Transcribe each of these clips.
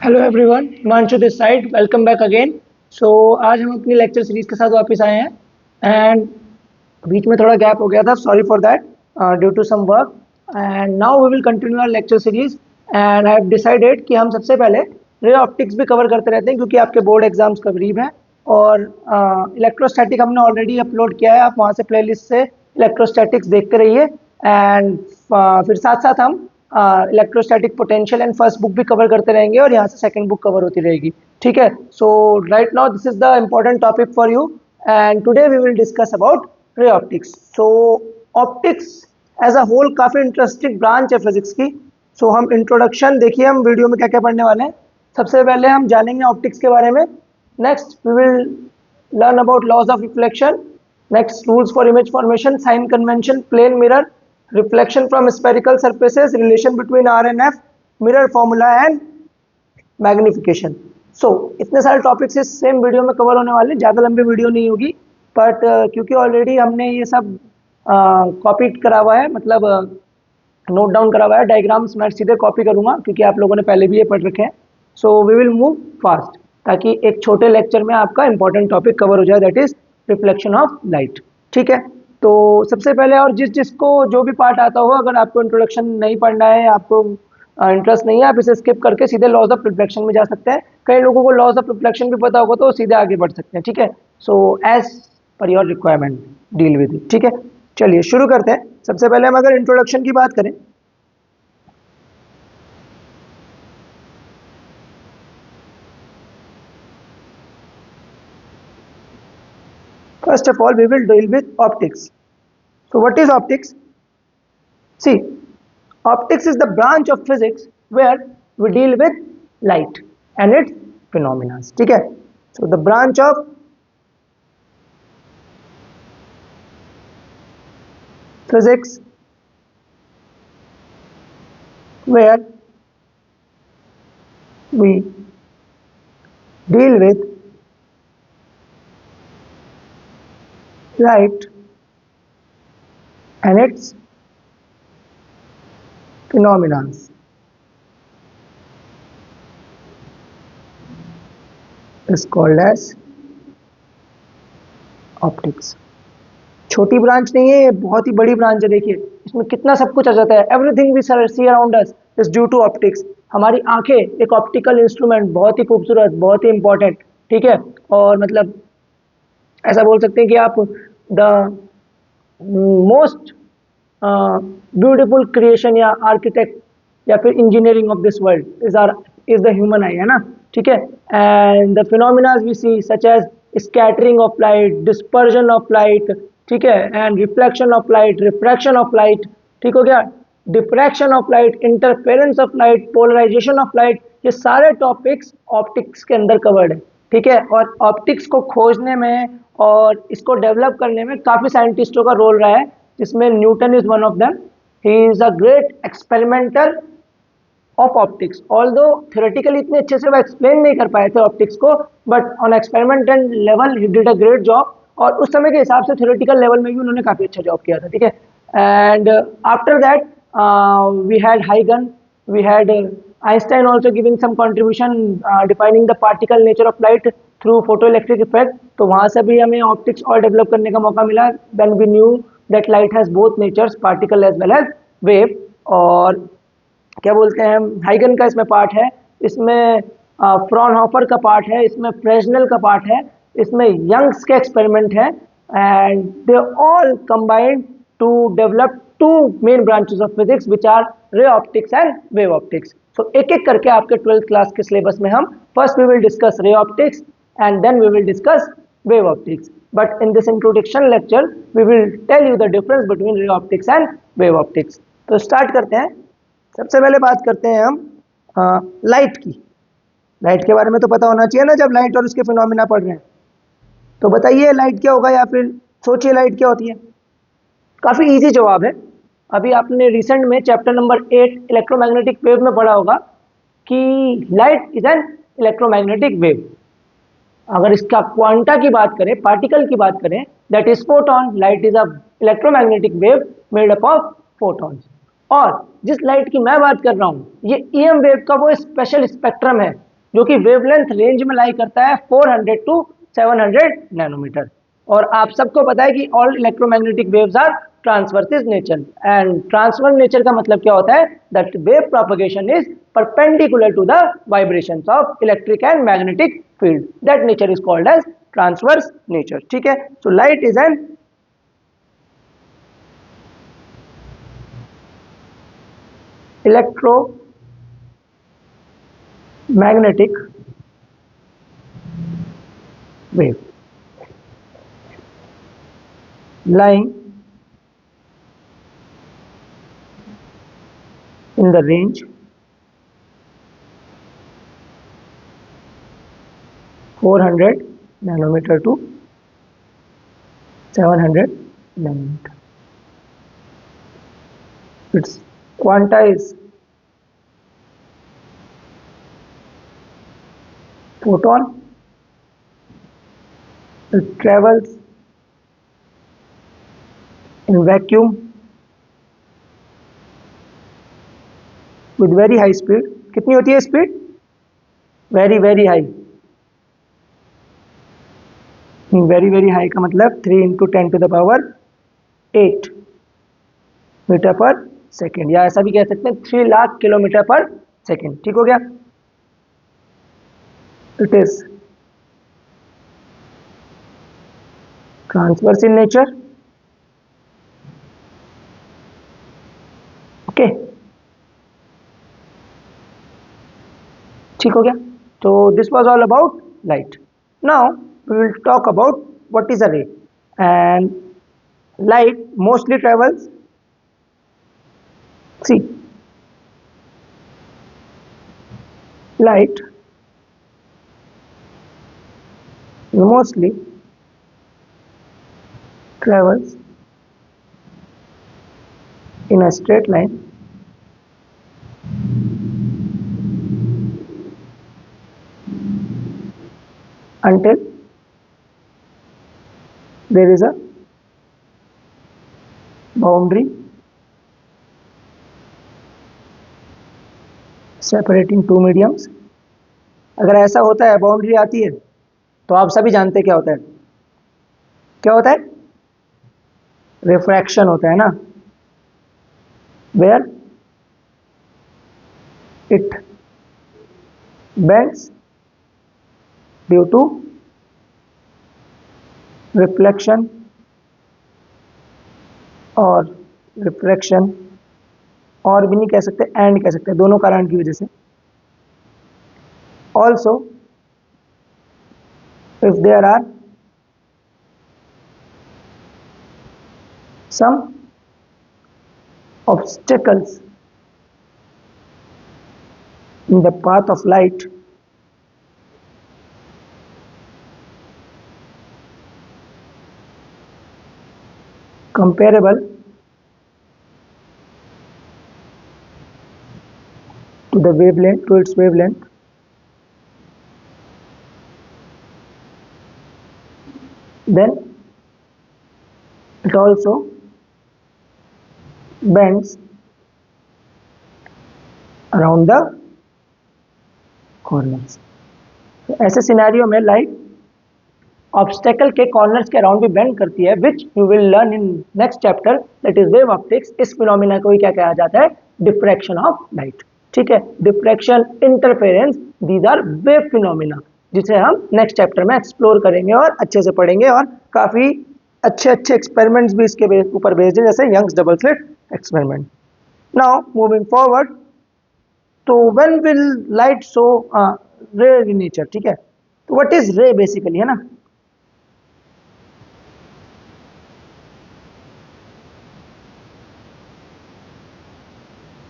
Hello everyone, Himanshu this side. Welcome back again. So आज हम अपनी लेक्चर सीरीज के साथ वापस आए हैं एंड बीच में थोड़ा गैप हो गया था। Sorry for that due to some work. And now we will continue our lecture series and I have decided कि हम सबसे पहले रे ऑप्टिक्स भी कवर करते रहते हैं क्योंकि आपके बोर्ड एग्जाम्स करीब हैं। और इलेक्ट्रोस्टैटिक हमने ऑलरेडी अपलोड किया है, आप वहाँ से प्लेलिस्ट से इलेक्ट्रोस्टैटिक्स देखते रहिए। एंड फिर साथ साथ हम electrostatic potential and first book भी कवर करते रहेंगे और यहाँ से सेकंड बुक कवर होती रहेगी। ठीक है, so right now this is the important topic for you and today we will discuss about ray optics. So optics as a whole काफ़ी इंटरेस्टिंग ब्रांच है फिजिक्स की। सो हम इंट्रोडक्शन देखिए, हम वीडियो में क्या क्या पढ़ने वाले हैं। सबसे पहले हम जानेंगे ऑप्टिक्स के बारे में। Next we will learn about laws of reflection. Next rules for image formation, sign convention, plane mirror, reflection from spherical surfaces, relation between R and F, mirror formula and magnification. सो इतने सारे topics इस same video में cover होने वाले, ज़्यादा लंबी video नहीं होगी। बट क्योंकि ऑलरेडी हमने ये सब कॉपी करा हुआ है, मतलब नोट डाउन करा हुआ है, डायग्राम्स मैं सीधे कॉपी करूँगा क्योंकि आप लोगों ने पहले भी ये पढ़ रखे हैं। So we will move fast ताकि एक छोटे लेक्चर में आपका इंपॉर्टेंट टॉपिक कवर हो जाए, that is reflection of light. ठीक है, तो सबसे पहले, और जिसको जो भी पार्ट आता हो, अगर आपको इंट्रोडक्शन नहीं पढ़ना है, आपको इंटरेस्ट नहीं है, आप इसे स्किप करके सीधे लॉज ऑफ रिफ्लेक्शन में जा सकते हैं। कई लोगों को लॉज ऑफ रिफ्लेक्शन भी पता होगा तो सीधे आगे बढ़ सकते हैं। ठीक है, so as per your requirement deal with it. ठीक है, चलिए शुरू करते हैं। सबसे पहले हम अगर इंट्रोडक्शन की बात करें, first of all we will deal with optics. So what is optics? See, optics is the branch of physics where we deal with light and its phenomena. ठीक है, so the branch of physics where we deal with light and its phenomena is called as optics. छोटी branch नहीं है, ये बहुत ही बड़ी branch है। देखिए इसमें कितना सब कुछ आ जाता है। Everything we see around us is due to optics. हमारी आंखें एक ऑप्टिकल इंस्ट्रूमेंट, बहुत ही खूबसूरत, बहुत ही इंपॉर्टेंट। ठीक है, और मतलब ऐसा बोल सकते हैं कि आप द मोस्ट ब्यूटीफुल क्रिएशन या आर्किटेक्ट या फिर engineering of this world is the human eye, है ना। ठीक है, and the phenomenas we see such as scattering of light, dispersion of light, ठीक है, and reflection of light, refraction of light, ठीक हो गया, diffraction of light, interference of light, polarisation of light, ये सारे टॉपिक्स ऑप्टिक्स के अंदर covered है। ठीक है, और ऑप्टिक्स को खोजने में और इसको डेवलप करने में काफ़ी साइंटिस्टों का रोल रहा है, जिसमें Newton is one of them. He is a great experimenter of optics. Although theoretically इतने अच्छे से वो एक्सप्लेन नहीं कर पाए थे ऑप्टिक्स को, but on experimental level he did a great job. और उस समय के हिसाब से थियोरेटिकल लेवल में भी उन्होंने काफ़ी अच्छा जॉब किया था। ठीक है, and after that we had हाइगन, we had Einstein also giving some contribution defining the particle nature of light through photoelectric effect। तो वहाँ से भी हमें ऑप्टिक्स और डेवलप करने का मौका मिला। Then we knew that light has both natures, particle as well as wave। और क्या बोलते हैं, हाइगन का इसमें पार्ट है, इसमें फ्रॉनहोफर का पार्ट है, इसमें फ्रेस्नेल का पार्ट है, इसमें यंग्स के एक्सपेरिमेंट है, and they all combined to develop two main branches of physics which are ray optics and wave optics. सो एक एक करके आपके 12th क्लास के सिलेबस में हम first we will discuss ray optics and then we will discuss wave optics. But in this introduction lecture we will tell you the difference between ray optics and wave optics. तो start करते हैं। सबसे पहले बात करते हैं हम light की। लाइट के बारे में तो पता होना चाहिए ना, जब लाइट और उसके फिनोमिना पढ़ रहे हैं। तो बताइए लाइट क्या होगा, या फिर सोचिए लाइट क्या होती है। काफ़ी इजी जवाब है। अभी आपने रिसेंट में चैप्टर नंबर 8 इलेक्ट्रोमैग्नेटिक वेव में पढ़ा होगा कि light is an electromagnetic wave. अगर इसका क्वांटा की बात करें, पार्टिकल की बात करें, that is photon. Light is a electromagnetic wave made up of photons. और जिस लाइट की मैं बात कर रहा हूँ, ये ईएम वेव का वो स्पेशल स्पेक्ट्रम है जो कि वेवलेंथ रेंज में लाई करता है 400 टू 700 नैनोमीटर। और आप सबको पता है कि all electromagnetic waves are transverse in nature, and transverse nature का मतलब क्या होता है, that wave propagation is perpendicular to the vibrations of electric and magnetic field, that nature is called as transverse nature. ठीक है, so light is an electromagnetic wave lying in the range 400 nanometer to 700 nanometer. Its quanta is photon. It travels in vacuum with very high speed. कितनी होती है speed? Very very high. Very very high का मतलब 3 into 10 to the power 8 metre per second, या ऐसा भी कह सकते हैं 3 लाख किलोमीटर पर सेकेंड। ठीक हो गया। It is transverse in nature. Okay, ठीक हो गया। तो this was all about light. Now we will talk about what is a ray. And light mostly travels, see, light mostly travels in a straight line until there is a boundary separating two mediums। अगर ऐसा होता है, boundary आती है, तो आप सभी जानते हैं क्या होता है, क्या होता है, रिफ्रैक्शन होता है ना, where it bends due to reflection और रिफ्रैक्शन, और भी नहीं कह सकते, एंड कह सकते हैं, दोनों कारण की वजह से। Also if there are some obstacles in the path of light, comparable to the wavelength, to its wavelength, then it also bends around the corners। तो ऐसे सिनेरियो में लाइट ऑब्स्टेकल के कॉर्नर्स के अराउंड भी बेंड करती है, which you will learn in next chapter, that is wave optics. इस phenomena को ही क्या कहा जाता है, डिफ्रैक्शन ऑफ लाइट। ठीक है, diffraction, interference, these are wave phenomena, जिसे हम नेक्स्ट चैप्टर में एक्सप्लोर करेंगे और अच्छे से पढ़ेंगे, और काफी अच्छे अच्छे एक्सपेरिमेंट्स भी इसके ऊपर बेस्ड है, जैसे Young's double slit experiment. Now moving forward, तो when will light show ray in nature. ठीक है, तो व्हाट इज रे बेसिकली, है ना।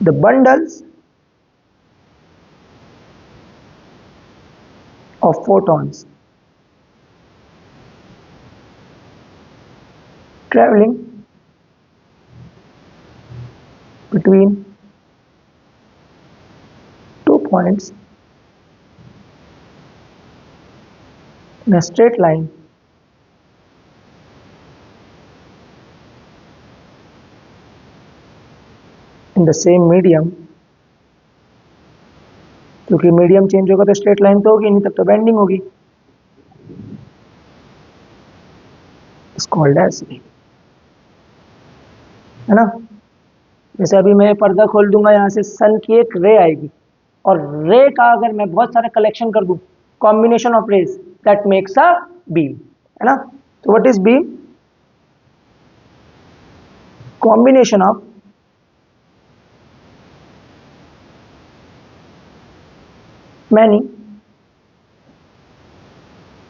The bundles of photons traveling between 2 points in a straight line in the same medium क्योंकि medium change होगा तो स्ट्रेट लाइन तो होगी नहीं, तब तो बेंडिंग होगी। इट्स कॉल्ड एज, है ना। जैसे अभी मैं पर्दा खोल दूंगा, यहाँ से सन की एक रे आएगी, और रे का अगर मैं बहुत सारा कलेक्शन कर दूं, combination of rays that makes a beam, है ना। तो what is beam? Combination of many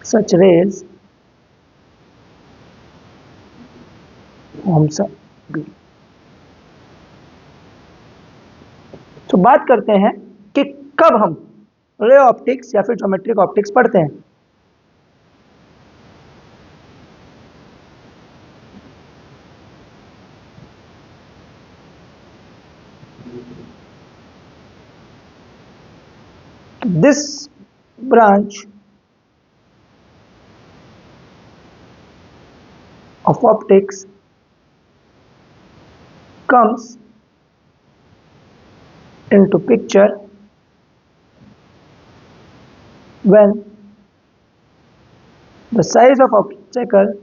such rays forms a beam। तो बात करते हैं कि कब हम रे ऑप्टिक्स या फिर ज्योमेट्रिक ऑप्टिक्स पढ़ते हैं। This branch of optics comes into picture when the size of obstacle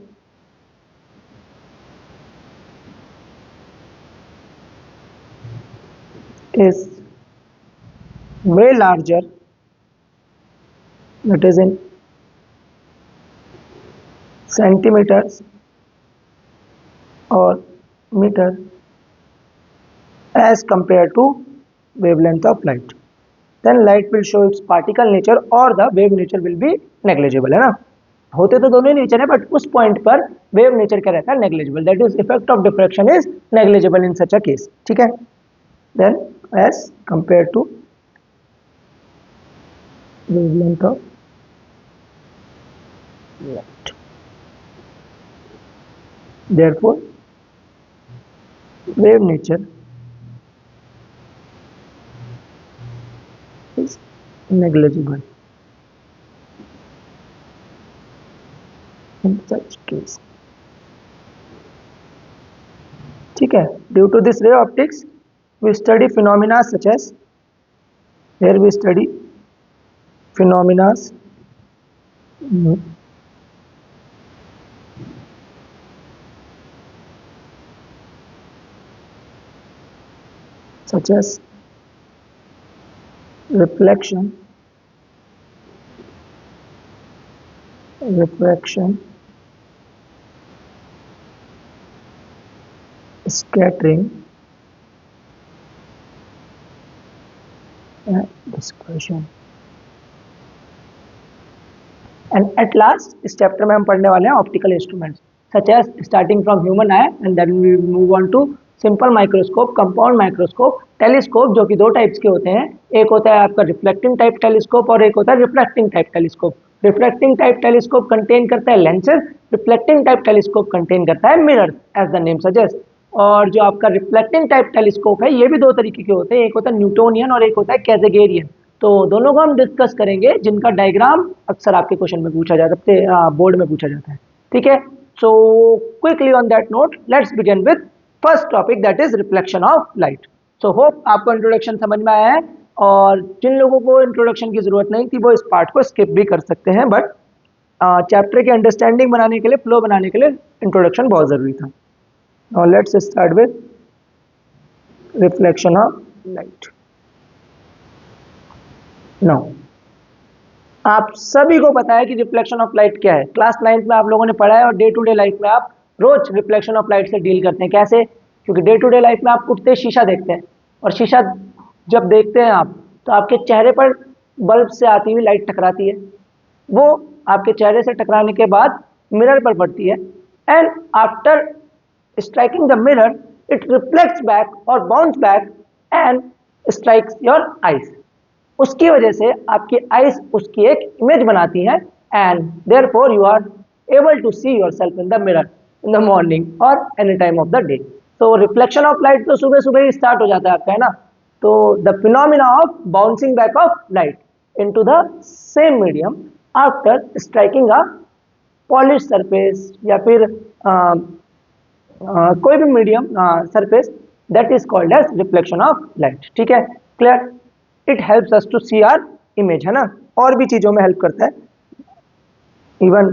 is way larger, that is in centimeters or meter, as compared to wavelength of light, then light will show its particle nature or the wave nature will be negligible, है ना। होते तो दोनों ही nature है, but उस point पर wave nature क्या रहता है? Negligible, that is effect of diffraction is negligible in such a case, ठीक है। Then as compare to wavelength of light, therefore wave nature is negligible in such case, ठीक है। Due to this ray optics we study phenomena such as, here we study phenomena such as reflection, scattering and dispersion। And at last इस chapter में हम पढ़ने वाले हैं optical instruments such as starting from human eye and then we move on to simple microscope, compound microscope, telescope, जो कि दो types के होते हैं। एक होता है आपका रिफ्लेक्टिंग टाइप टेलीस्कोप और एक होता है refracting type telescope. Reflecting type telescope contain करता है lenses, reflecting type telescope contain करता है mirrors as the name suggest. और जो आपका रिफ्लेक्टिंग टाइप टेलीस्कोप है, ये भी दो तरीके के होते हैं, एक होता है न्यूटोनियन और एक होता है कैज़ेगेरियन। तो दोनों को हम डिस्कस करेंगे, जिनका डायग्राम अक्सर आपके क्वेश्चन में पूछा जाता है, बोर्ड में पूछा जाता है, ठीक है। So quickly on that note let's begin with first topic, that is reflection of light. So hope आपको इंट्रोडक्शन समझ में आया है, और जिन लोगों को इंट्रोडक्शन की जरूरत नहीं थी वो इस पार्ट को स्किप भी कर सकते हैं, बट चैप्टर की अंडरस्टैंडिंग बनाने के लिए, फ्लो बनाने के लिए इंट्रोडक्शन बहुत जरूरी था। Now let's start with reflection of light. No, आप सभी को पता है कि रिफ्लेक्शन ऑफ लाइट क्या है, क्लास 9th में आप लोगों ने पढ़ा है, और डे टू डे लाइफ में आप रोज रिफ्लेक्शन ऑफ लाइट से डील करते हैं। कैसे? क्योंकि डे टू डे लाइफ में आप उठते शीशा देखते हैं, और शीशा जब देखते हैं आप, तो आपके चेहरे पर बल्ब से आती हुई लाइट टकराती है, वो आपके चेहरे से टकराने के बाद मिरर पर पड़ती है, and after striking the mirror it reflects back और bounce back and strikes your eyes. उसकी वजह से आपकी आईज उसकी एक इमेज बनाती है, and therefore you are able to see yourself in the mirror in the morning और any time of the day. तो रिफ्लेक्शन ऑफ लाइट तो सुबह सुबह ही स्टार्ट हो जाता है आपका, है ना। तो the phenomena of bouncing back of light into the same medium after striking a polish surface या फिर कोई भी medium surface, that is called as reflection of light, ठीक है। Clear? It helps us to see our image, है ना, और भी चीजों में हेल्प करता है, इवन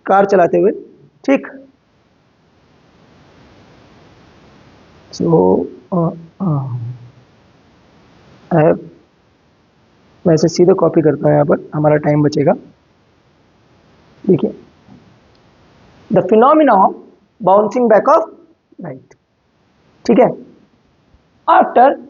कार चलाते हुए, ठीक। सो मैं इसे सीधे कॉपी करता हूँ, यहाँ पर हमारा टाइम बचेगा। देखिए, the phenomena of bouncing back of light, ठीक है। After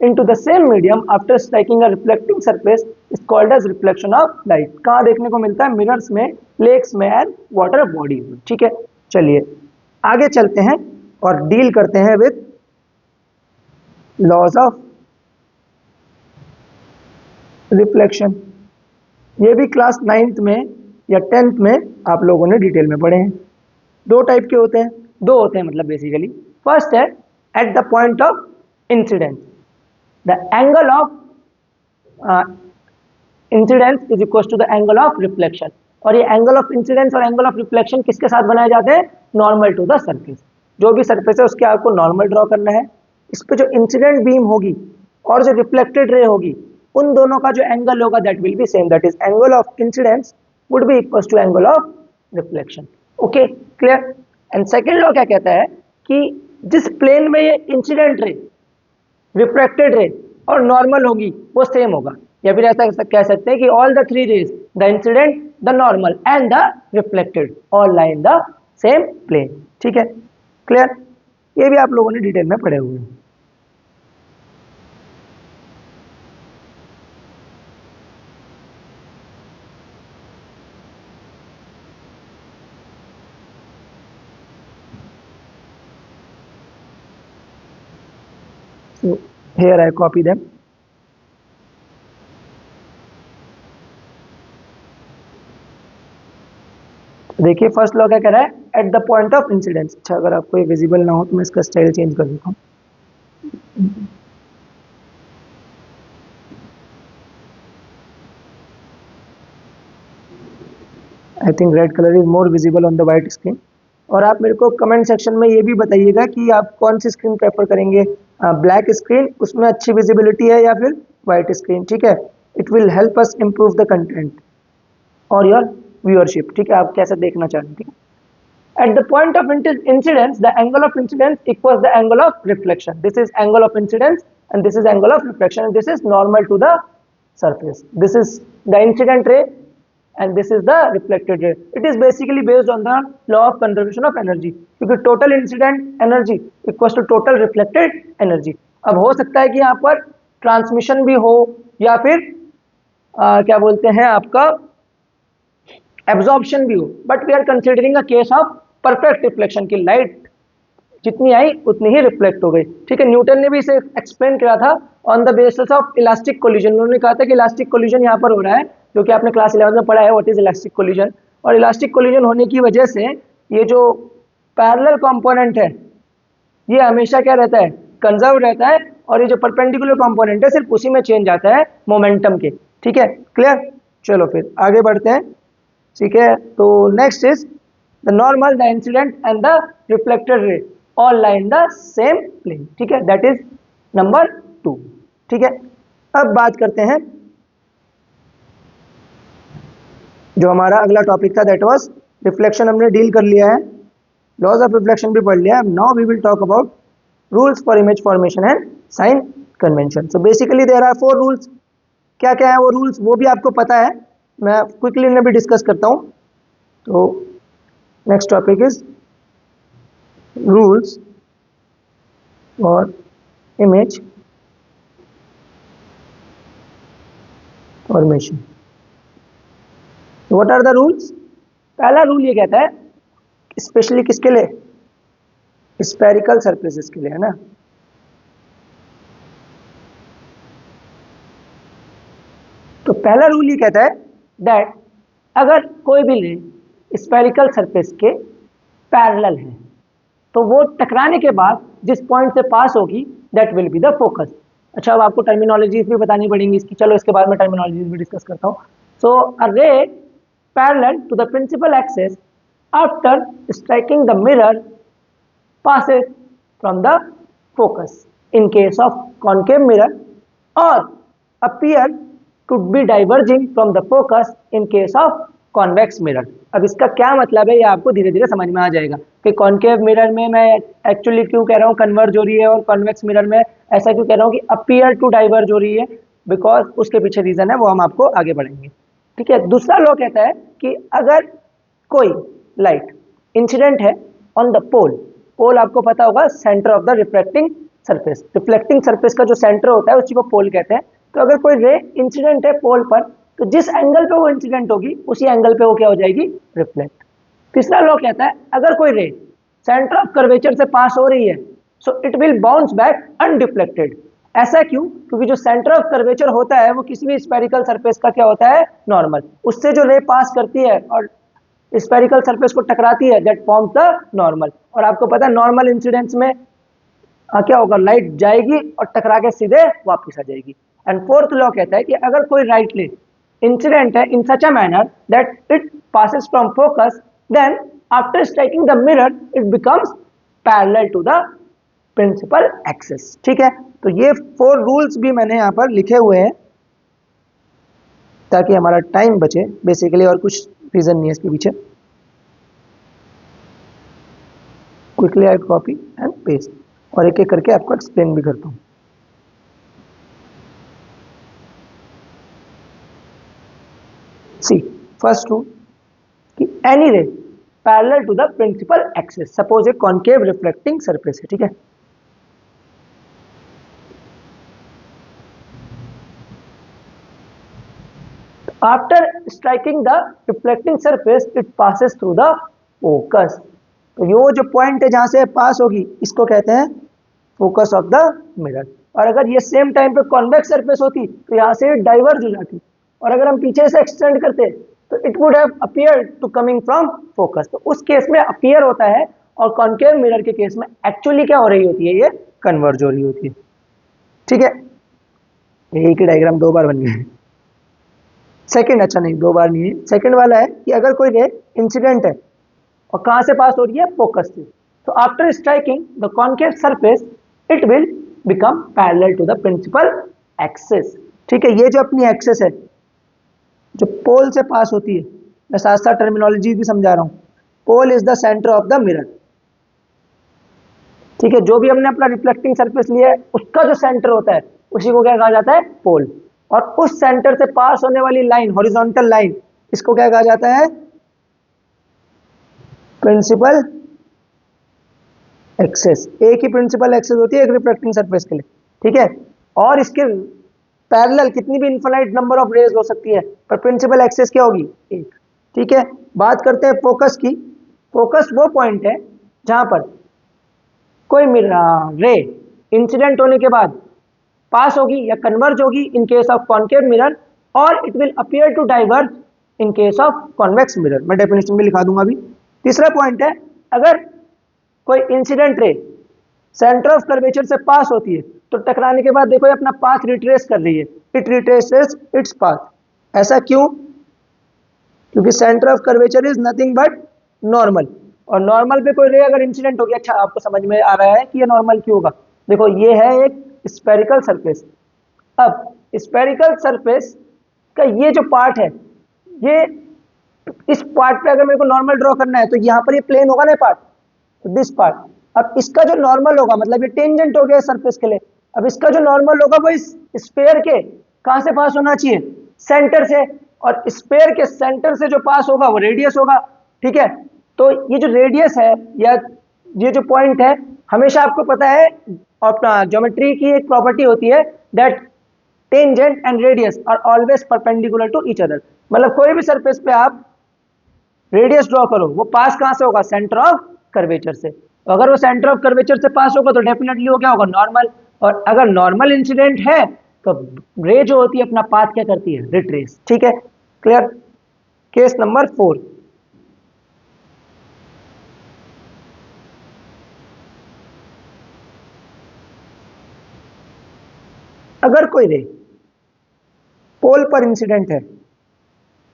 into the same medium after striking a reflecting surface is called as reflection of light। कहाँ देखने को मिलता है? मिरर्स में, लेक्स में एंड वाटर बॉडीज में, ठीक है। चलिए आगे चलते हैं और डील करते हैं विद लॉज ऑफ रिफ्लेक्शन। ये भी क्लास 9th में या 10th में आप लोगों ने डिटेल में पढ़े हैं। दो टाइप के होते हैं, दो होते हैं मतलब बेसिकली। फर्स्ट है at the point of incidence, the angle of incidence is equals to the angle of reflection। और ये एंगल ऑफ इंसिडेंस और एंगल ऑफ रिफ्लेक्शन किसके साथ बनाए जाते हैं? Normal to the surface. जो भी सरफेस है उसके आपको नॉर्मल ड्रॉ करना है, इस पे जो इंसिडेंट बीम होगी और जो रिफ्लेक्टेड रे होगी, उन दोनों का जो एंगल होगा that will be same, that is angle of incidence would be equal to angle of reflection. Okay, clear. And second law क्या कहता है कि जिस प्लेन में ये इंसिडेंट रे, रिफ्रैक्टेड रे और नॉर्मल होगी वो सेम होगा, या फिर ऐसा कह सकते हैं कि all the three rays, the incident, the normal and the reflected, all lie in the same plane, ठीक है, क्लियर। ये भी आप लोगों ने डिटेल में पढ़े हुए हैं। So here I copy them। देखिए फर्स्ट लॉ क्या कह रहा है? At the point of incidence. अच्छा, अगर आपको ये विजिबल ना हो तो मैं इसका स्टाइल चेंज कर देता हूँ। I think red colour is more visible on the white screen. और आप मेरे को कमेंट सेक्शन में ये भी बताइएगा कि आप कौन सी स्क्रीन प्रेफर करेंगे, ब्लैक स्क्रीन उसमें अच्छी विजिबिलिटी है या फिर वाइट स्क्रीन, ठीक है। It will help us improve the content और योर व्यूअरशिप, ठीक है, आप कैसे देखना चाहते हैं, ठीक है। At the point of incidence, the angle of incidence equals the angle of reflection। This is angle of incidence and this is angle of reflection, and this is normal to the surface। This is the incident ray and this is the reflected ray। It is basically based on the law of conservation of energy, क्योंकि total incident energy equals to total reflected energy। अब हो सकता है कि यहाँ पर transmission भी हो या फिर क्या बोलते हैं आपका एब्जॉर्प्शन भी हो, but we are considering a case of perfect reflection की लाइट जितनी आई उतनी ही रिफ्लेक्ट हो गई, ठीक है। न्यूटन ने भी इसे एक्सप्लेन किया था on the basis of elastic collision. उन्होंने कहा था कि इलास्टिक कोलिजन यहाँ पर हो रहा है, जो कि आपने क्लास 11 में पढ़ा है, व्हाट इज इलास्टिक कोलिजन। और इलास्टिक कोलिजन होने की वजह से ये जो पैरेलल कंपोनेंट है ये हमेशा क्या रहता है? कंजर्व रहता है, और ये जो परपेंडिकुलर कंपोनेंट है सिर्फ उसी में चेंज आता है मोमेंटम के, ठीक है, क्लियर। चलो फिर आगे बढ़ते हैं, ठीक है। तो next is the normal, the incident and the reflected ray all lie in the same plane, ठीक है, दैट इज नंबर 2, ठीक है। अब बात करते हैं जो हमारा अगला टॉपिक था, दैट वाज रिफ्लेक्शन। हमने डील कर लिया है, लॉज ऑफ रिफ्लेक्शन भी पढ़ लिया है। Now we will talk about rules for image formation and sign convention. So basically there are 4 rules. क्या क्या है वो रूल्स, वो भी आपको पता है, मैं क्विकली इन्हें भी डिस्कस करता हूँ। तो next topic is rules for image formation. What are the rules? पहला रूल ये कहता है, स्पेशली किसके लिए? स्फेरिकल सरफेसेस के लिए, है ना। तो पहला रूल ये कहता है दैट अगर कोई भी रे स्फेरिकल सरफेस के पैरेलल है तो वो टकराने के बाद जिस पॉइंट से पास होगी that will be the focus. अच्छा, अब आपको टर्मिनोलॉजीज भी बतानी पड़ेंगी इसकी, चलो इसके बाद मैं टर्मिनोलॉजीज भी डिस्कस करता हूँ। So a ray parallel to the principal axis after striking the mirror passes from the focus in case of concave mirror, or appear to be diverging from the focus in case of convex mirror। अब इसका क्या मतलब है ये आपको धीरे धीरे समझ में आ जाएगा कि कॉन्केव मिरर में मैं एक्चुअली क्यों कह रहा हूँ कन्वर्ज हो रही है और कॉन्वेक्स मिरर में ऐसा क्यों कह रहा हूँ कि अपीयर टू डाइवर्ज हो रही है, बिकॉज उसके पीछे रीजन है वो हम आपको आगे बढ़ेंगे। ठीक है, दूसरा लॉ कहता है कि अगर कोई लाइट इंसिडेंट है ऑन द पोल, पोल आपको पता होगा centre of the reflecting surface, reflecting surface का जो सेंटर होता है उसी को पोल कहते हैं। तो अगर कोई रे इंसिडेंट है पोल पर तो जिस एंगल पे वो इंसिडेंट होगी उसी एंगल पे वो क्या हो जाएगी, रिफ्लेक्ट। तीसरा लॉ कहता है अगर कोई रे सेंटर ऑफ कर्वेचर से पास हो रही है so it will bounce back undeflected. ऐसा क्यों? क्योंकि जो सेंटर ऑफ कर्वेचर होता है वो किसी भी स्फेरिकल सरफेस का क्या होता है, नॉर्मल। उससे जो रे पास करती है और स्फेरिकल सरफेस को टकराती है दैट फॉर्म्स द नॉर्मल। और आपको पता है नॉर्मल इंसिडेंस में क्या होगा, लाइट जाएगी और टकरा के सीधे वापस आ जाएगी। एंड फोर्थ लॉ कहता है कि अगर कोई राइट रे इंसिडेंट है in such a manner that it passes from focus then after striking the mirror it becomes parallel to the principal axis. ठीक है, तो ये 4 रूल्स भी मैंने यहाँ पर लिखे हुए हैं ताकि हमारा टाइम बचे बेसिकली, और कुछ रीजन नहीं है इसके पीछे। Quickly I copy and paste और एक एक करके आपको एक्सप्लेन भी करता हूँ। सी फर्स्ट रूल कि any ray parallel to the principal axis, suppose a concave reflecting surface है। ठीक है, after striking the reflecting surface it passes through the focus. तो ये जो पॉइंट है जहां से पास होगी इसको कहते हैं फोकस ऑफ द मिरर। और अगर ये सेम टाइम पे कॉन्वेक्स सरफेस होती तो यहाँ से डाइवर्ज हो जाती, और अगर हम पीछे से एक्सटेंड करते तो it would have appear to coming from focus. तो उस केस में अपीयर होता है, और कॉन्केव मिरर के केस में एक्चुअली क्या हो रही होती है, ये कन्वर्ज हो रही होती है। ठीक है, एक ही डायग्राम 2 बार बन गए। सेकंड, अच्छा नहीं 2 बार नहीं है, सेकंड वाला है कि अगर कोई रे इंसिडेंट है और कहां से पास हो रही है, फोकस से, तो after striking the concave surface it will become parallel to the principal axis. ठीक है, ये जो अपनी एक्सिस है जो पोल से पास होती है, मैं साथ साथ टर्मिनोलॉजी भी समझा रहा हूं। Pole is the centre of the mirror. ठीक है, जो भी हमने अपना रिफ्लेक्टिंग सरफेस लिया है उसका जो सेंटर होता है उसी को क्या कहा जाता है, पोल। और उस सेंटर से पास होने वाली लाइन, हॉरिजॉन्टल लाइन, इसको क्या कहा जाता है, प्रिंसिपल एक्सिस। एक ही प्रिंसिपल एक्सिस होती है एक रिफ्लेक्टिंग सरफेस के लिए। ठीक है, और इसके पैरेलल कितनी भी इनफाइनाइट नंबर ऑफ रेज हो सकती है, पर प्रिंसिपल एक्सिस क्या होगी, एक। ठीक है, बात करते हैं फोकस की। फोकस वो पॉइंट है जहां पर कोई रे इंसिडेंट होने के बाद पास होगी या कन्वर्ज होगी in case of concave mirror, और it will appear to diverge in case of convex mirror. मैं डेफिनेशन में लिखा दूंगा अभी। तीसरा पॉइंट है अगर कोई incident ray centre of curvature से पास होती है तो टकराने के बाद देखो ये अपना पाथ रिट्रेस कर रही है, इट रिट्रेसेस इट्स पाथ। ऐसा क्यों? क्योंकि centre of curvature is nothing but normal, और नॉर्मल पे कोई रे अगर इंसिडेंट हो गया, अच्छा आपको समझ में आ रहा है कि ये नॉर्मल क्यों होगा। देखो ये है एक स्फेरिकल सरफेस। अब स्फेरिकल सरफेस का ये जो पार्ट है, ये इस पार्ट पे अगर मेरे को नॉर्मल ड्रॉ करना है तो यहाँ पर ये प्लेन होगा ना पार्ट, तो दिस पार्ट। अब इसका जो नॉर्मल होगा, मतलब ये टेंजेंट हो गया सरफेस के लिए, अब इसका जो नॉर्मल होगा वो इस स्फेयर के कहां से पास होना चाहिए, सेंटर से। और स्फेयर के सेंटर से जो पास होगा वो रेडियस होगा। ठीक है, तो ये जो रेडियस है या ये जो पॉइंट है, हमेशा आपको पता है अपना ज्योमेट्री की एक प्रॉपर्टी होती है that tangent and radius are always perpendicular to each other. मतलब कोई भी सरफेस पे आप रेडियस ड्रॉ करो वो पास कहां से होगा, सेंटर ऑफ कर्वेचर से। तो अगर वो सेंटर ऑफ कर्वेचर से पास होगा तो डेफिनेटली वो क्या होगा, नॉर्मल। और अगर नॉर्मल इंसिडेंट है तो रे जो होती है अपना पाथ क्या करती है, रिट्रेस। ठीक है, क्लियर। केस नंबर 4, अगर कोई रे पोल पर इंसिडेंट है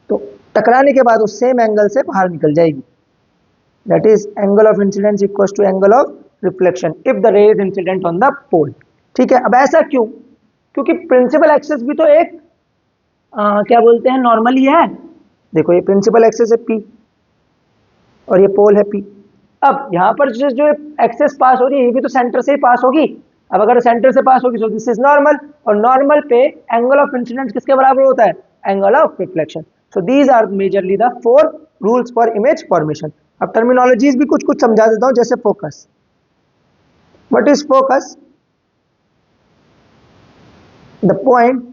तो टकराने के बाद उस सेम एंगल से बाहर निकल जाएगी। That is angle of incidence equals to angle of reflection if the ray is incident on the pole. ठीक है, अब ऐसा क्यों? क्योंकि प्रिंसिपल एक्सेस भी तो एक क्या बोलते हैं नॉर्मल ही है। देखो ये प्रिंसिपल एक्सेस है पी और ये पोल है पी। अब यहाँ पर जो एक्सेस पास हो रही है ये भी तो सेंटर से ही पास होगी। अब अगर सेंटर से पास होगी तो दिस इज नॉर्मल, और नॉर्मल पे एंगल ऑफ इंसिडेंस किसके बराबर होता है? Angle of reflection. So these are majorly the 4 rules for image formation. अब टर्मिनोलॉजीज भी कुछ कुछ समझा देता हूं, जैसे focus. What is focus? The point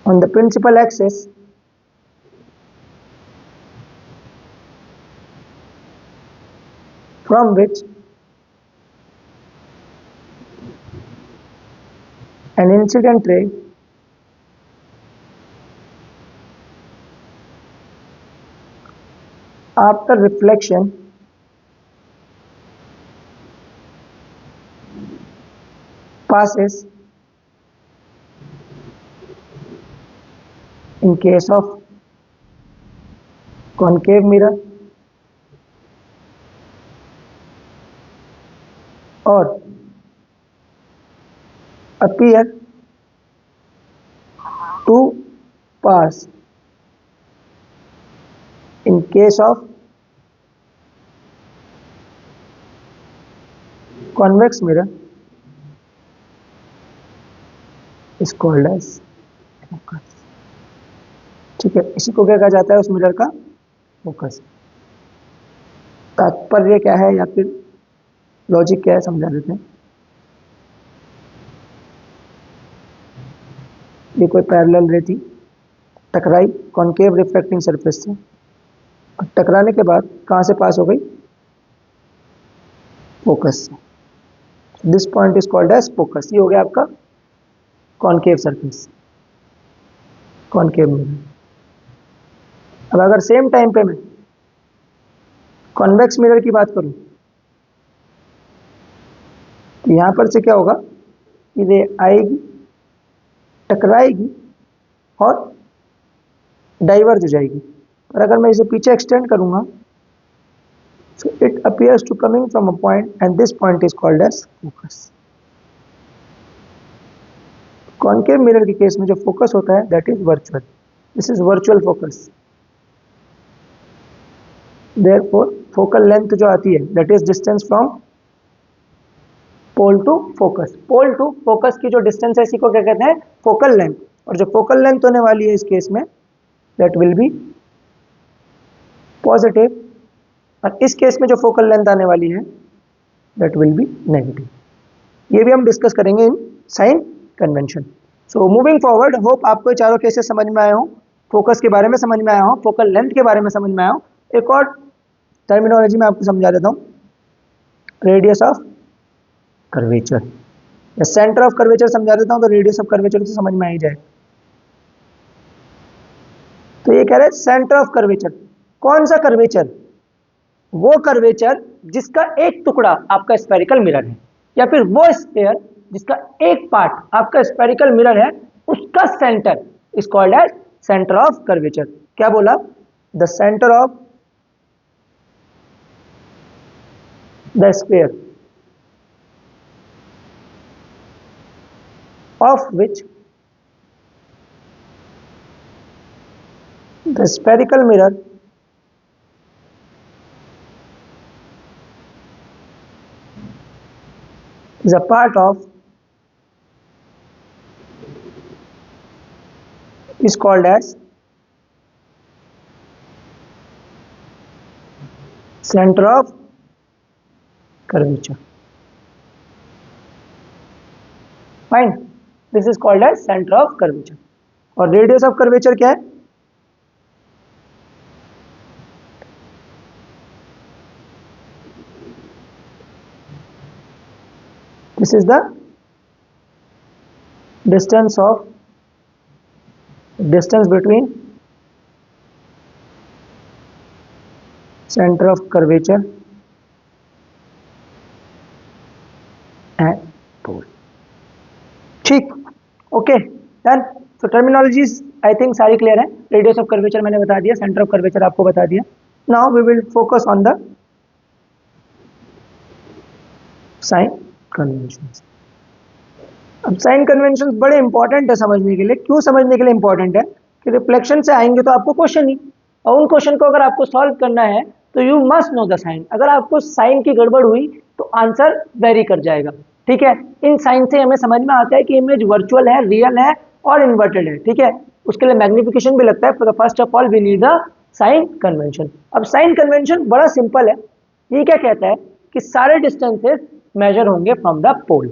on the principal axis from which an incident ray after reflection passes in case of concave mirror or appear to pass in case of convex mirror is called as focus। ठीक है, इसी को क्या कहा जाता है उस mirror का? फोकस। तात्पर्य क्या है या फिर लॉजिक क्या है समझा देते हैं। ये कोई पैरेलल रे थी, टकराई कॉनकेव रिफ्लेक्टिंग सरफेस से, और टकराने के बाद कहाँ से पास हो गई? फोकस से। This point is called as focus. ये हो गया आपका कॉनकेव सरफेस, कॉनकेव मिरर। अब अगर सेम टाइम पे मैं कॉन्वेक्स मिरर की बात करूं तो यहां पर से क्या होगा? ये आएगी, टकराएगी और डाइवर्ज हो जाएगी। और अगर मैं इसे पीछे एक्सटेंड करूंगा so it appears to coming from a point and this point is called as focus। Concave mirror के केस में जो फोकस होता है that is virtual. This is virtual focus. Therefore focal length जो आती है that is distance from pole to focus. Pole to focus की जो डिस्टेंस है इसी को क्या कहते हैं? Focal length. और जो फोकल लेंथ होने वाली है इस केस में दैट विल बी पॉजिटिव, और इस केस में जो फोकल लेंथ आने वाली है दैट विल बी नेगेटिव। ये भी हम डिस्कस करेंगे in sign convention. So moving forward, hope आपको ये चारों केसेस समझ में आए हो, फोकस के बारे में समझ में आया हो, फोकल लेंथ के बारे में समझ में आया हो। एक और टर्मिनोलॉजी में आपको समझा देता हूं, रेडियस ऑफ कर्वेचर या सेंटर ऑफ कर्वेचर समझा देता हूं, तो रेडियस ऑफ कर्वेचर तो समझ में आ ही जाए। तो ये कह रहे हैं सेंटर ऑफ कर्वेचर। कौन सा कर्वेचर? वो कर्वेचर जिसका एक टुकड़ा आपका स्फेरिकल मिरर है, या फिर वो स्फीयर जिसका एक पार्ट आपका स्फेरिकल मिरर है, उसका centre is called as centre of curvature. क्या बोला? The centre of the sphere of which the spherical mirror is a part of is called as center of curvature। Fine, this is called as centre of curvature. और radius of curvature क्या है? This is the distance between centre of curvature and pole. ठीक, okay done. So terminologies I think सारी clear है। Radius of curvature मैंने बता दिया, centre of curvature आपको बता दिया। Now we will focus on the sign convention. अब साइन कन्वेंशन बड़े इंपॉर्टेंट है समझने के लिए। क्यों समझने के लिए इंपॉर्टेंट है कि रिफ्लेक्शन से आएंगे तो आपको क्वेश्चन ही, और उन क्वेश्चन को अगर आपको सॉल्व करना है तो you must know the sign. अगर आपको साइन की गड़बड़ हुई तो आंसर वेरी कर जाएगा। ठीक है, इन साइन से हमें समझ में आता है कि इमेज वर्चुअल है, रियल है और इन्वर्टेड है। ठीक है, उसके लिए मैग्निफिकेशन भी लगता है। First of all we need the sign convention. अब साइन कन्वेंशन बड़ा सिंपल है। ये क्या कहता है कि सारे डिस्टेंसेस मेजर होंगे फ्रॉम द पोल।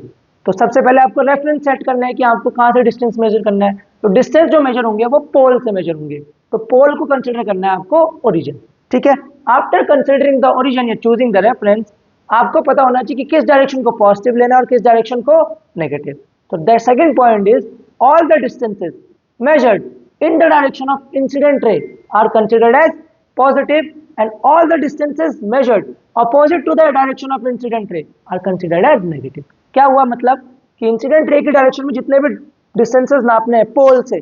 तो सबसे पहले आपको रेफरेंस सेट करना है कि आपको कहाँ से डिस्टेंस मेजर करना है। तो डिस्टेंस जो मेजर होंगे वो पोल से मेजर होंगे। तो पोल को कंसिडर करना है आपको ओरिजिन। ठीक है, आफ्टर कंसिडरिंग द ओरिजिन या चूजिंग द रेफरेंस, आपको पता होना चाहिए कि किस डायरेक्शन को पॉजिटिव लेना है और किस डायरेक्शन को नेगेटिव। तो the second point is all the distances measured in the direction of incident ray are considered as positive and all the distances measured opposite to the direction of incident ray are considered as negative। क्या हुआ मतलब कि incident ray की direction में जितने भी distances नापने हैं पोल से,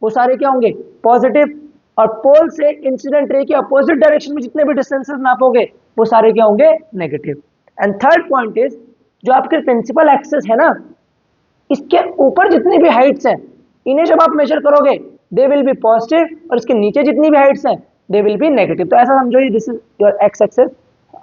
वो सारे क्या होंगे पॉजिटिव, और पोल से इंसिडेंट रे के अपोजिट डायरेक्शन में जितने भी डिस्टेंसेस नापोगे वो सारे क्या होंगे negative. And third point is जो आपके प्रिंसिपल एक्सेस है ना, इसके ऊपर जितनी भी हाइट्स हैं इन्हें जब आप मेजर करोगे दे विल बी पॉजिटिव, और इसके नीचे जितनी भी हाइट्स हैं दे विल बी नेगेटिव। तो ऐसा समझो this is your x axis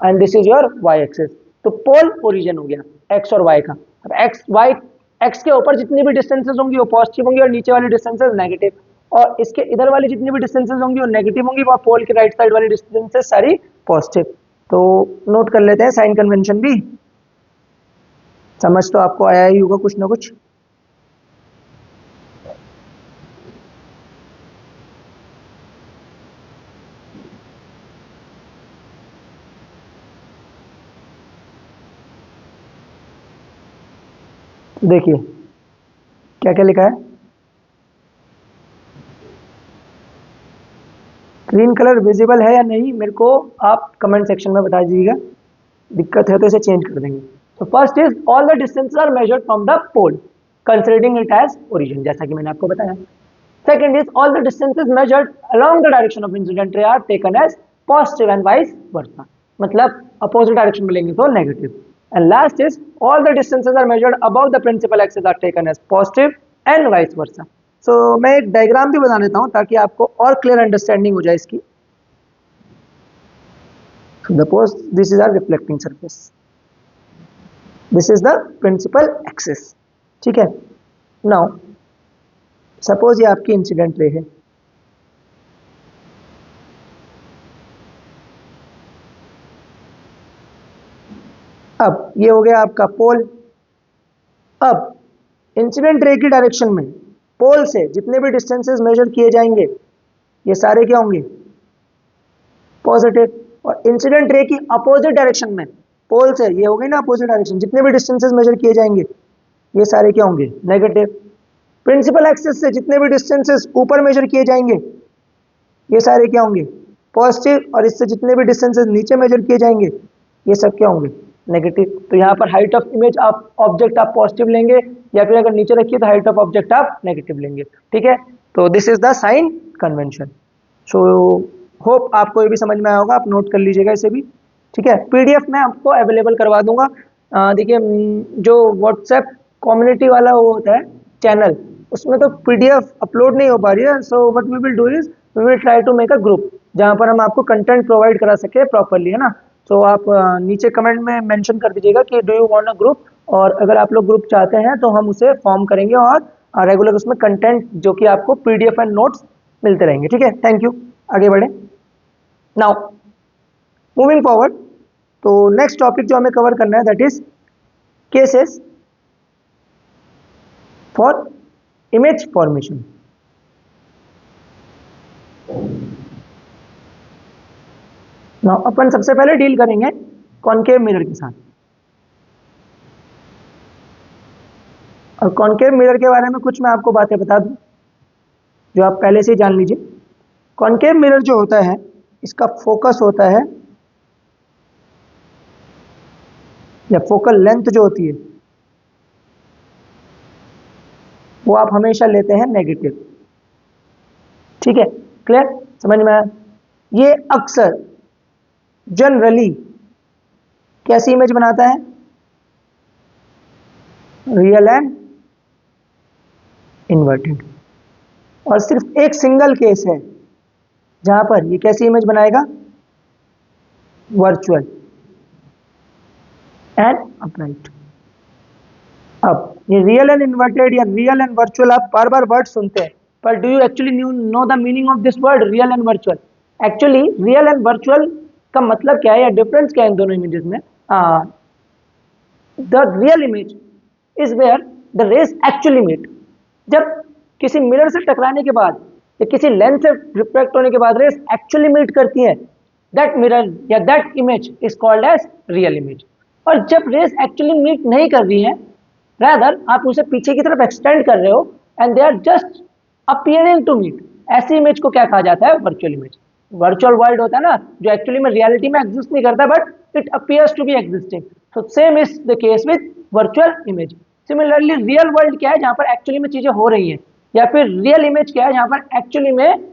and this is your y axis. तो पोल ओरिजिन हो गया एक्स और वाई का। अब एक्स वाई एक्स के ऊपर जितनी भी डिस्टेंसेस होंगी वो पॉजिटिव होंगी और नीचे वाली डिस्टेंसेस नेगेटिव, और इसके इधर वाली जितनी भी डिस्टेंसेस होंगी वो नेगेटिव होंगी, और पोल के राइट साइड वाली डिस्टेंसेस सारी पॉजिटिव। तो नोट कर लेते हैं साइन कन्वेंशन भी। समझ तो आपको आया ही होगा कुछ ना कुछ। देखिए क्या क्या लिखा है। ग्रीन कलर विजिबल है या नहीं मेरे को आप कमेंट सेक्शन में बता दीजिएगा, दिक्कत है तो इसे चेंज कर देंगे। तो first is all the distances are measured from the pole considering it as origin, जैसा कि मैंने आपको बताया। Second is all the distances measured along the direction of incident ray are taken as positive and vice versa, मतलब opposite direction में लेंगे तो negative. And last is all the distances are measured above the principal axis are taken as positive and vice versa. So मैं एक diagram भी बना लेता हूं ताकि आपको और क्लियर अंडरस्टैंडिंग हो जाए इसकी। Suppose this is our reflecting surface, this is the principal axis। ठीक है, now suppose ये आपकी इंसिडेंट रे है। अब ये हो गया आपका पोल। अब इंसिडेंट रे की डायरेक्शन में पोल से जितने भी डिस्टेंसेस मेजर किए जाएंगे ये सारे क्या होंगे पॉजिटिव, और इंसिडेंट रे की अपोजिट डायरेक्शन में पोल से ये हो गई ना अपोजिट डायरेक्शन, जितने भी डिस्टेंसेस मेजर किए जाएंगे ये सारे क्या होंगे नेगेटिव। प्रिंसिपल एक्सिस से जितने भी डिस्टेंसेस ऊपर मेजर किए जाएंगे ये सारे क्या होंगे पॉजिटिव, और इससे जितने भी डिस्टेंसेस नीचे मेजर किए जाएंगे ये सब क्या होंगे नेगेटिव। तो यहाँ पर हाइट ऑफ इमेज आप ऑब्जेक्ट आप पॉजिटिव लेंगे, या फिर अगर नीचे रखिए तो हाइट ऑफ ऑब्जेक्ट आप नेगेटिव लेंगे। ठीक है, तो this is the sign convention. So hope आपको ये भी समझ में आया होगा, आप नोट कर लीजिएगा इसे भी। ठीक है, पीडीएफ में आपको अवेलेबल करवा दूंगा। देखिए जो व्हाट्सएप कम्युनिटी वाला वो होता है चैनल, उसमें तो पीडीएफ अपलोड नहीं हो पा रही है। So what we will do is we will try to make a group जहाँ पर हम आपको कंटेंट प्रोवाइड करा सके प्रॉपरली, है ना। तो आप नीचे कमेंट में मेंशन कर दीजिएगा कि do you want a group, और अगर आप लोग ग्रुप चाहते हैं तो हम उसे फॉर्म करेंगे और रेगुलर उसमें कंटेंट जो कि आपको पीडीएफ एंड नोट्स मिलते रहेंगे। ठीक है, थैंक यू, आगे बढ़े। नाउ मूविंग फॉरवर्ड, तो नेक्स्ट टॉपिक जो हमें कवर करना है that is cases for image formation. Now अपन सबसे पहले डील करेंगे कॉनकेव मिरर के साथ, और कॉनकेव मिरर के बारे में कुछ मैं आपको बातें बता दूं जो आप पहले से ही जान लीजिए। कॉनकेव मिरर जो होता है इसका फोकस होता है या फोकल लेंथ जो होती है वो आप हमेशा लेते हैं नेगेटिव। ठीक है, क्लियर, समझ में आया। ये अक्सर जनरली कैसी इमेज बनाता है रियल एंड इन्वर्टेड। और सिर्फ एक सिंगल केस है जहां पर ये कैसी इमेज बनाएगा, वर्चुअल एंड अपराइट। अब ये रियल एंड इन्वर्टेड या रियल एंड वर्चुअल आप बार बार वर्ड सुनते हैं, पर do you actually know the meaning of this word real and virtual? Actually real and virtual का मतलब क्या है या डिफरेंस क्या है इन दोनों इमेजेस में? The real image is where the rays actually meet. जब किसी मिरर से टकराने के बाद या किसी लेंस से रिफ्लेक्ट होने के बाद रेस एक्चुअली मीट करती है, दैट मिरर या that image is called as real image. और जब रेस एक्चुअली मीट नहीं कर रही है, रादर आप उसे पीछे की तरफ एक्सटेंड कर रहे हो and they are just appearing to meet, ऐसी इमेज को क्या कहा जाता है, वर्चुअल इमेज। वर्चुअल वर्ल्ड होता है ना जो एक्चुअली में रियलिटी में एग्जिस्ट नहीं करता but it appears to be existing, so same is the case with virtual image. Similarly real world क्या है, जहां पर एक्चुअली में चीजें हो रही हैं, या फिर रियल इमेज क्या है, जहां पर एक्चुअली में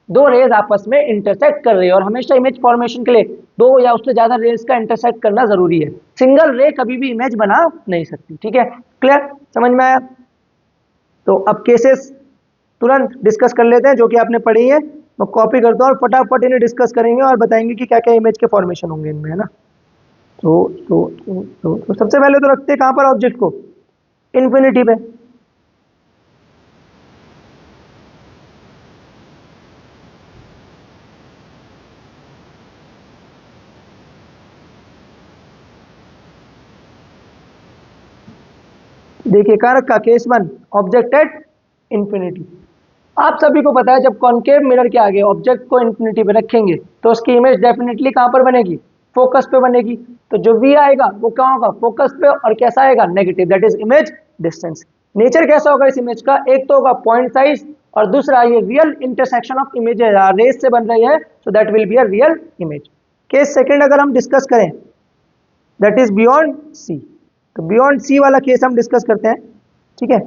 दो रेज आपस में इंटरसेक्ट कर रही है। और हमेशा इमेज फॉर्मेशन के लिए दो या उससे ज्यादा रेज का इंटरसेक्ट करना जरूरी है, सिंगल रे कभी भी इमेज बना नहीं सकती। ठीक है, क्लियर, समझ में आया? तो अब केसेस तुरंत डिस्कस कर लेते हैं जो कि आपने पढ़ी है। मैं कॉपी करता हूँ और फटाफट इन्हें डिस्कस करेंगे और बताएंगे कि क्या क्या इमेज के फॉर्मेशन होंगे इनमें, है ना। तो सबसे पहले तो रखते हैं कहाँ पर ऑब्जेक्ट को, इन्फिनिटी पे। देखिए कारक का case one, object at infinity. आप सभी को पता है जब कॉनकेव मिरर के आगे ऑब्जेक्ट को इन्फिनिटी पे रखेंगे तो उसकी इमेज डेफिनेटली कहां पर बनेगी, फोकस पे बनेगी। तो जो वी आएगा वो क्या होगा, फोकस पे, और कैसा आएगा, negative, that is image distance. Nature कैसा होगा इस इमेज का, एक तो होगा पॉइंट साइज और दूसरा ये real intersection of image rays से बन रही है, so that will be a real image. Case second अगर हम डिस्कस करें, दैट इज बियॉन्ड सी। तो बियॉन्ड सी वाला केस हम डिस्कस करते हैं। ठीक है,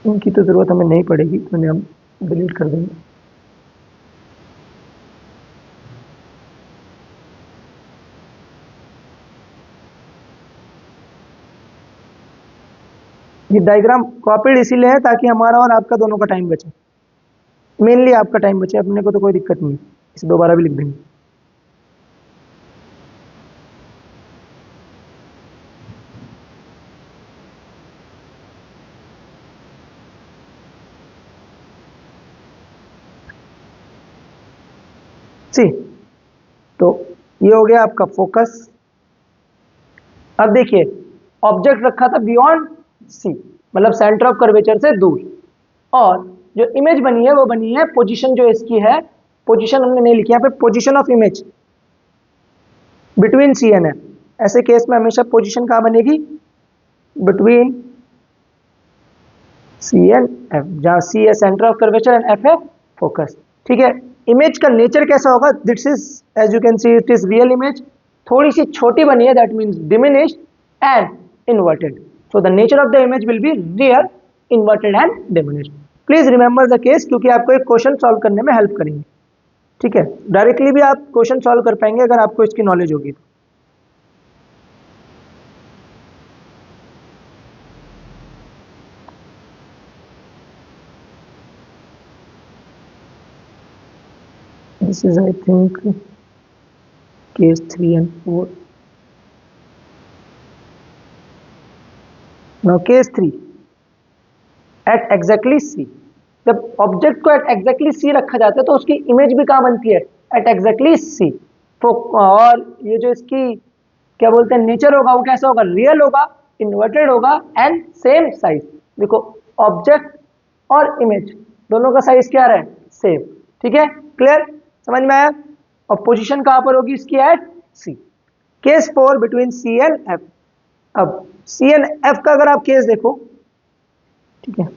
इनकी तो जरूरत हमें नहीं पड़ेगी तो इन्हें हम डिलीट कर देंगे। ये डायग्राम कॉपीड इसीलिए है ताकि हमारा और आपका दोनों का टाइम बचे, मेनली आपका टाइम बचे, अपने को तो कोई दिक्कत नहीं, इसे दोबारा भी लिख देंगे। सी, तो ये हो गया आपका फोकस। अब देखिए ऑब्जेक्ट रखा था बियॉन्ड सी, मतलब सेंटर ऑफ कर्वेचर से दूर, और जो इमेज बनी है वो बनी है, पोजीशन जो इसकी है, पोजीशन हमने नहीं लिखी यहाँ पे, position of image between C and F. ऐसे केस में हमेशा पोजीशन कहाँ बनेगी, बिटवीन सी एंड एफ, जहां सी है centre of curvature and F है फोकस। ठीक है, इमेज का नेचर कैसा होगा, this is as you can see it is real image, थोड़ी सी छोटी बनी है, that means diminished and inverted. So the nature of the image will be real, inverted and diminished. Please remember the case, क्योंकि आपको एक question solve करने में हेल्प करेंगे। ठीक है, डायरेक्टली भी आप क्वेश्चन सॉल्व कर पाएंगे अगर आपको इसकी नॉलेज होगी तो। This is I think case 3 and 4. Now case 3, at exactly C. जब ऑब्जेक्ट को एट एग्जैक्टली सी रखा जाता है तो उसकी इमेज भी कहाँ बनती है, एट एग्जैक्टली सी। और ये जो इसकी क्या बोलते हैं नेचर होगा वो कैसा होगा, रियल होगा, इन्वर्टेड होगा एंड सेम साइज। देखो ऑब्जेक्ट और इमेज दोनों का साइज क्या रहा है, सेम। ठीक है, क्लियर, समझ में आया? और पोजीशन कहां पर होगी इसकी, at C. Case 4 between C and F. अब सी एंड एफ का अगर आप केस देखो, ठीक है,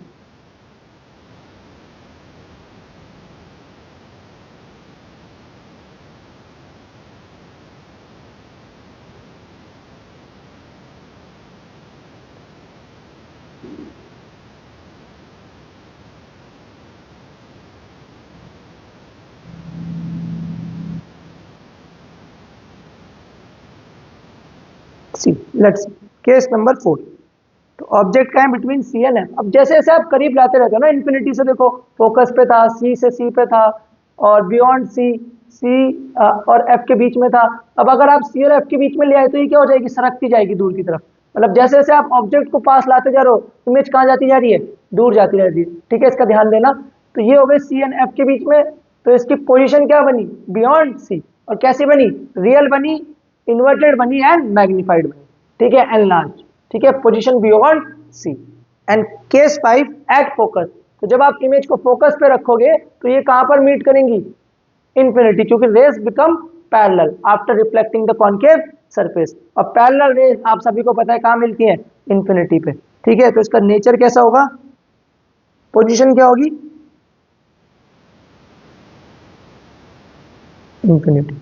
सी। Let's case number 4। तो ऑब्जेक्ट का है बिटवीन सी एंड एफ। अब जैसे जैसे आप करीब लाते रहते हो ना इन्फिनिटी से, देखो फोकस पे था, सी से सी पे था, और बियॉन्ड सी, सी और एफ के बीच में था। अब अगर आप सी और एफ के बीच में ले आए तो ये क्या हो जाएगी, सरकती जाएगी दूर की तरफ। मतलब जैसे जैसे आप ऑब्जेक्ट को पास लाते जा रहे हो, इमेज कहाँ जाती जा रही है, दूर जाती रहती है। ठीक है, इसका ध्यान देना। तो ये हो गए सी एंड एफ के बीच में, तो इसकी पोजीशन क्या बनी, बियॉन्ड सी। और कैसी बनी, रियल बनी, इन्वर्टेड बनी एंड मैग्नीफाइड बनी। ठीक है, एंड लार्ज। ठीक है, position beyond C. And case 5 at focus. तो जब आप इमेज को फोकस पे रखोगे तो ये कहां पर मीट करेंगी, इन्फिनिटी, क्योंकि rays become parallel after reflecting the concave surface. और पैरेलल रेस आप सभी को पता है कहां मिलती है, इन्फिनिटी पे। ठीक है, तो इसका नेचर कैसा होगा, पोजीशन क्या होगी, इन्फिनिटी।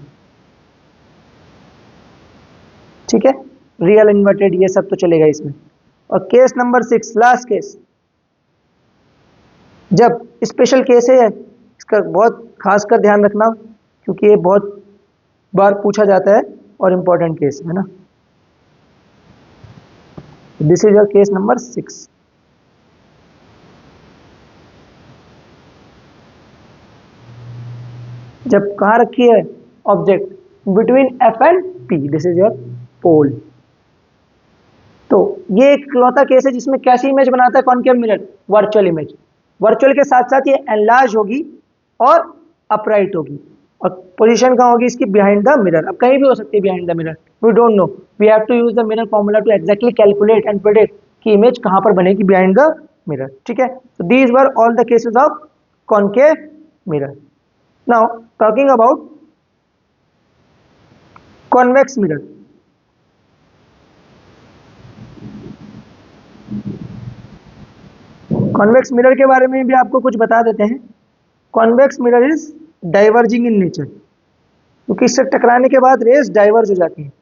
ठीक है, रियल इन्वर्टेड ये सब तो चलेगा इसमें। और केस नंबर 6 लास्ट केस, जब स्पेशल केस है, इसका बहुत खास कर ध्यान रखना क्योंकि ये बहुत बार पूछा जाता है और इंपॉर्टेंट केस है ना। This is your case number 6। जब कहाँ रखी है object, between F and P, this is your pole. तो ये एक इकलौता केस है जिसमें कैसी इमेज बनाता है concave mirror, virtual image. Virtual के साथ साथ ये एनलार्ज होगी और अपराइट होगी। और पोजीशन कहाँ होगी इसकी, बिहाइंड द मिरर। अब कहीं भी हो सकती है behind the mirror, we don't know, we have to use the mirror formula to exactly calculate and predict कि इमेज कहाँ पर बनेगी बिहाइंड द मिरर। ठीक है, so these were all the cases of concave mirror. Now talking about convex mirror. Convex mirror के बारे में भी आपको कुछ बता देते हैं। Convex mirror is diverging in nature, क्योंकि इससे टकराने के बाद रेस डाइवर्ज हो जाती है।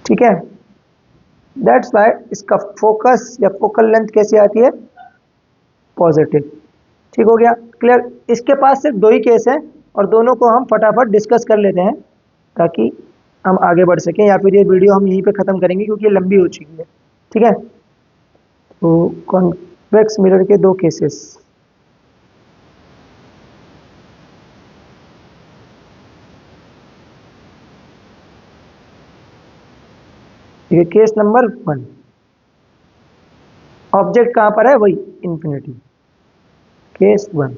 ठीक है, दैट्स वाई इसका फोकस या फोकल लेंथ कैसी आती है, पॉजिटिव। ठीक हो गया, क्लियर। इसके पास सिर्फ 2 ही केस हैं और दोनों को हम फटाफट डिस्कस कर लेते हैं ताकि हम आगे बढ़ सकें, या फिर ये वीडियो हम यहीं पे ख़त्म करेंगे क्योंकि ये लंबी हो चुकी है। ठीक है, तो कॉन्वेक्स मिरर के 2 केसेस। ये केस नंबर 1, ऑब्जेक्ट कहां पर है, वही infinity. Case 1,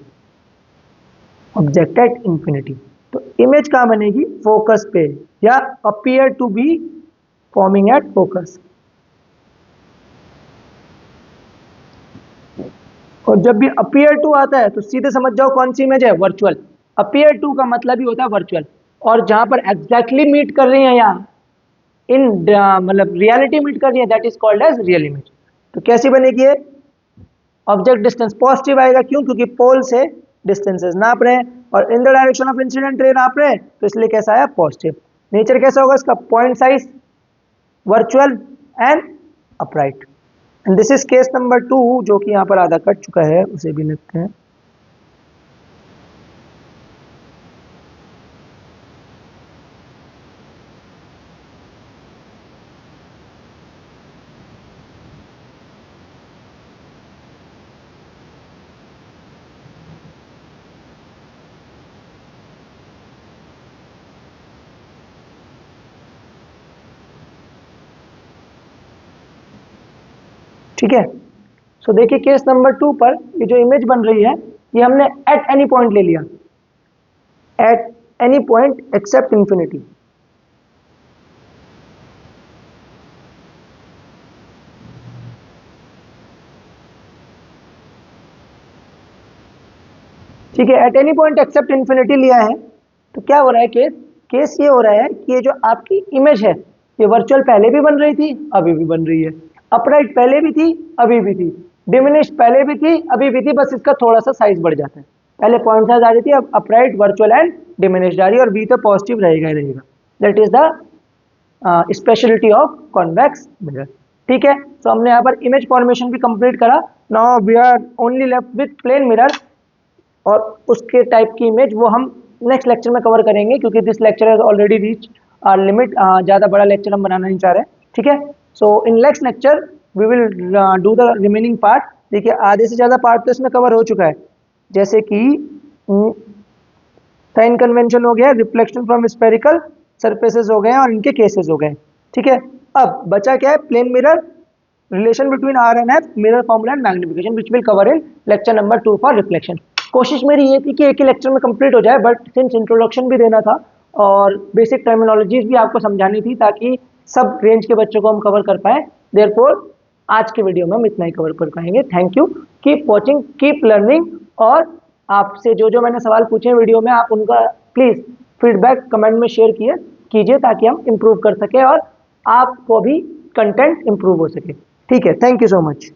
object at infinity. तो इमेज कहां बनेगी, फोकस पे, या appear to be forming at focus. और जब भी अपीयर टू आता है तो सीधे समझ जाओ कौन सी इमेज है, वर्चुअल। अपीयर टू का मतलब ही होता है वर्चुअल। और जहां पर एग्जैक्टली मीट कर रही है यहाँ इन मतलब रियलिटी मीट कर रही है, that is called as real image. तो कैसी बनेगी ये, ऑब्जेक्ट डिस्टेंस पॉजिटिव आएगा, क्यों, क्योंकि पोल से डिस्टेंसेस नाप रहे हैं और in the direction of incident रे नाप रहे हैं, तो इसलिए कैसा आया, पॉजिटिव। नेचर कैसा होगा इसका, point size, virtual and upright. And this is case number 2 जो कि यहाँ पर आधा कट चुका है, उसे भी लिखते हैं। ठीक है, सो देखिए केस नंबर 2 पर ये जो इमेज बन रही है ये हमने एट एनी पॉइंट ले लिया, at any point accept infinity. ठीक है, at any point accept infinity लिया है। तो क्या हो रहा है केस, केस ये हो रहा है कि ये जो आपकी इमेज है ये वर्चुअल पहले भी बन रही थी, अभी भी बन रही है, अपराइट पहले भी थी, अभी भी थी, डिमिनिश पहले भी थी, अभी भी थी, बस इसका थोड़ा सा साइज बढ़ जाता है। पहले पॉइंट साइज आ रही थी, अब अपराइट, वर्चुअल एंड डिमिनिश आ रही है, और बी तो पॉजिटिव रहेगा ही रहेगा। That is the speciality of convex mirror. ठीक है, तो हमने यहाँ पर इमेज फॉर्मेशन भी कंप्लीट करा। Now we are only left with plane mirror, और उसके टाइप की इमेज वो हम नेक्स्ट लेक्चर में कवर करेंगे, क्योंकि this lecture has already reach limit, ज़्यादा बड़ा लेक्चर हम बनाना नहीं चाह रहे, ठीक है। So in next lecture we will do the remaining part. देखिए आधे से ज़्यादा पार्ट तो इसमें कवर हो चुका है, जैसे कि साइन कन्वेंशन हो गया, रिफ्लेक्शन फ्रॉम स्फेरिकल सरफेसेस हो गए और इनके केसेस हो गए, ठीक है। अब बचा क्या है, plane mirror, relation between R and F, mirror formula and magnification, which will cover in lecture number 2 for reflection. कोशिश मेरी ये थी कि एक ही लेक्चर में कंप्लीट हो जाए, बट सिंस इंट्रोडक्शन भी देना था और बेसिक टर्मिनोलॉजीज भी आपको समझानी थी ताकि सब रेंज के बच्चों को हम कवर कर पाए, देयरफॉर आज के वीडियो में हम इतना ही कवर कर पाएंगे। Thank you, keep watching, keep learning, और आपसे जो मैंने सवाल पूछे हैं वीडियो में, आप उनका प्लीज़ फीडबैक कमेंट में शेयर कीजिए ताकि हम इम्प्रूव कर सकें और आपको भी कंटेंट इम्प्रूव हो सके, ठीक है। Thank you so much.